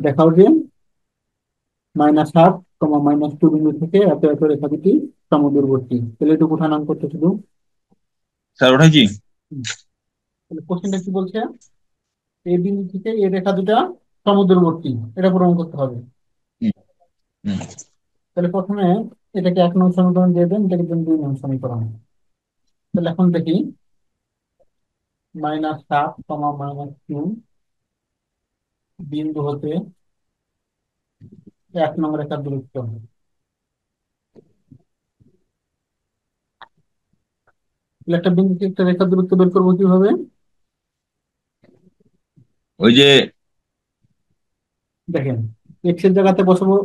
দেখাও যে -7, -2 বিন্দু থেকে এত এত রেখা দুটি সমদূরবর্তী। তাহলে এটুকু নাম করতে শুধু। স্যার ওটা কি? হুম, তাহলে কোশ্চেনটা কি বলছে? এই বিন্দু থেকে এই রেখা দুটা সমদূরবর্তী, এটা প্রমাণ করতে হবে। হুম, হুম। তাহলে প্রথমে এটাকে 1 নং সমীকরণ দিয়ে দেন, এটাকে দেন 2 নং সমীকরণ। তাহলে এখন দেখি -7, -2 বিন্দু হতে 1 নং রেখার দূরত্ব। তাহলে একটা বিন্দু থেকে একটা রেখার দূরত্ব বের করবো কিভাবে? ওই যে দেখেন, এক্স এর জায়গাতে বসাবো,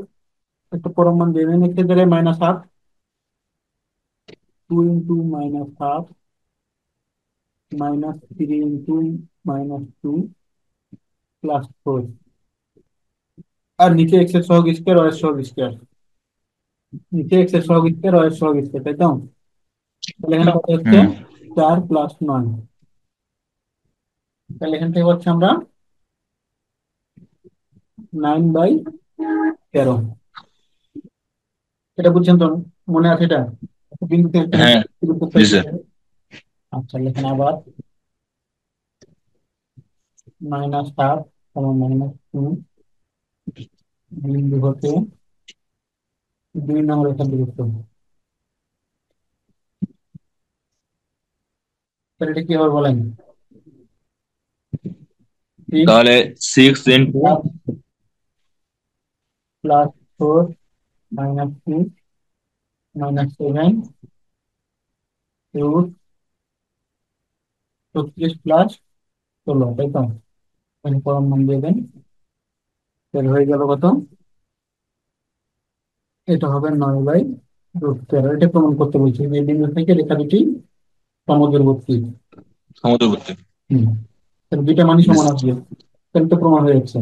একটা পরম মান দিয়ে দেন। এক্স এর জায়গায় -8, 2 × -7 -3 × -2 +4, আর নিচে এক্স এর সহগ স্কয়ার, ওয়াই এর সহগ স্কয়ার। নিচে এক্স এর সহগ স্কয়ার, ওয়াই এর সহগ স্কয়ার, তাই তো? তাহলে এখানে কত হচ্ছে? হুম 4 + 9। তাহলে এখান থেকে হচ্ছে আমরা 9/13। এটা বুঝছেন তো? মনে আছে এটা? একটা বিন্দু থেকে একটা হ্যাঁ, রেখা শুরু করতে জি হয় স্যার। কিভাবে? আচ্ছা, লেখেন আবার -7, -2 বিন্দু হতে 2 নং রেখার দূরত্ব। তাহলে এটা কি হবে বলেন? সিক্স তাহলে 6 × +4 -2 -7 √ 36 + 16, তাই তো? এখানে পরম মান দিয়ে দেন। তাহলে হয়ে গেল কত? এটা হবে 9/√13। এটা প্রমাণ করতে বলছি যে বিন্দু থেকে রেখা দুটি সমদূরবর্তী। সমুদ্রবর্তী। হম, তাহলে দুইটা মানই সমান আসবে। তাহলে তো প্রমাণ হয়ে যাচ্ছে।